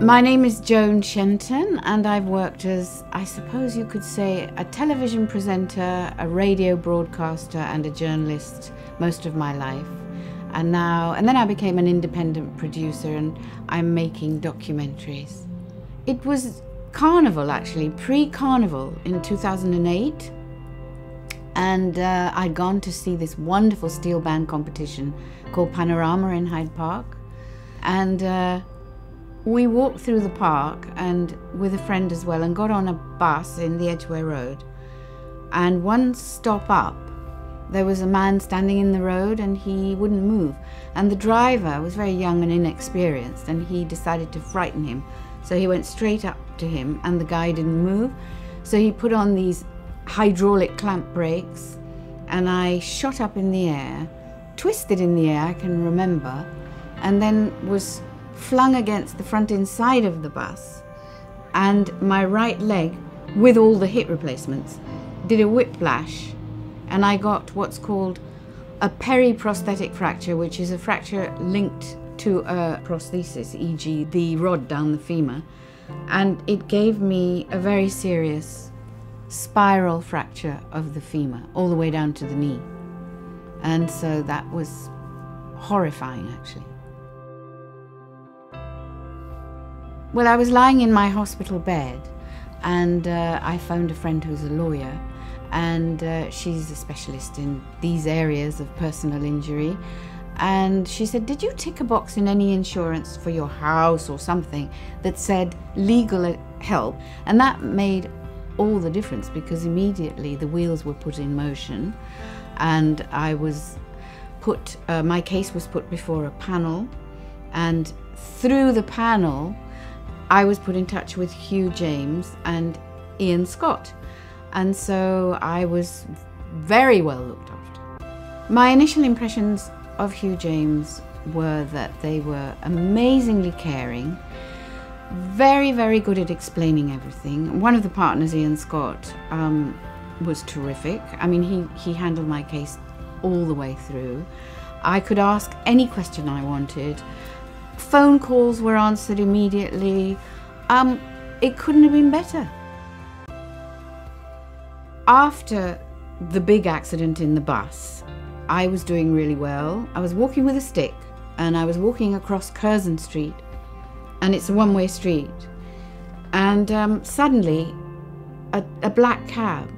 My name is Joan and I've worked as, I suppose you could say, a television presenter, a radio broadcaster and a journalist most of my life. And then I became an independent producer and I'm making documentaries. It was Carnival, actually, pre-Carnival in 2008. And I'd gone to see this wonderful steel band competition called Panorama in Hyde Park. And we walked through the park and with a friend as well and got on a bus in the Edgware Road. And one stop up, there was a man standing in the road and he wouldn't move. And the driver was very young and inexperienced and he decided to frighten him. So he went straight up to him and the guy didn't move. So he put on these hydraulic clamp brakes and I shot up in the air, twisted in the air, I can remember, and then was flung against the front inside of the bus, and my right leg, with all the hip replacements, did a whiplash, and I got what's called a periprosthetic fracture, which is a fracture linked to a prosthesis, e.g. the rod down the femur, and it gave me a very serious spiral fracture of the femur all the way down to the knee, and so that was horrifying, actually. Well, I was lying in my hospital bed and I phoned a friend who's a lawyer, and she's a specialist in these areas of personal injury, and she said, did you tick a box in any insurance for your house or something that said legal help? And that made all the difference because immediately the wheels were put in motion and I was put, my case was put before a panel, and through the panel I was put in touch with Hugh James and Ian Scott, and so I was very well looked after. My initial impressions of Hugh James were that they were amazingly caring, very, very good at explaining everything. One of the partners, Ian Scott, was terrific. I mean, he handled my case all the way through. I could ask any question I wanted. Phone calls were answered immediately. It couldn't have been better. After the big accident in the bus, I was doing really well. I was walking with a stick and I was walking across Curzon Street, and it's a one-way street. And suddenly a black cab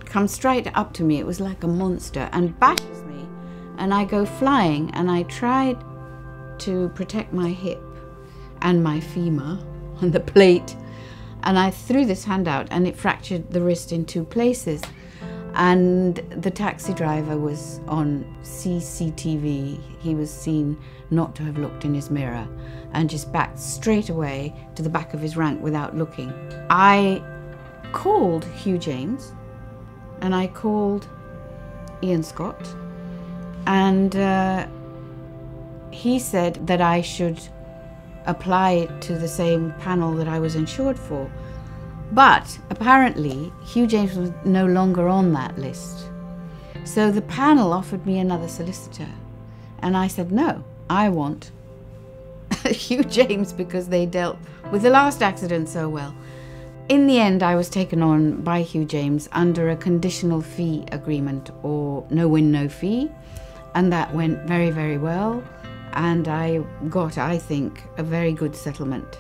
comes straight up to me. It was like a monster and bashes me, and I go flying, and I tried to protect my hip and my femur on the plate, and I threw this hand out and it fractured the wrist in 2 places, and the taxi driver was on CCTV. He was seen not to have looked in his mirror and just backed straight away to the back of his rank without looking. I called Hugh James and I called Ian Scott, and he said that I should apply to the same panel that I was insured for. But apparently Hugh James was no longer on that list. So the panel offered me another solicitor. And I said, no, I want Hugh James because they dealt with the last accident so well. In the end, I was taken on by Hugh James under a conditional fee agreement, or no win, no fee. And that went very, very well. And I got, I think, a very good settlement.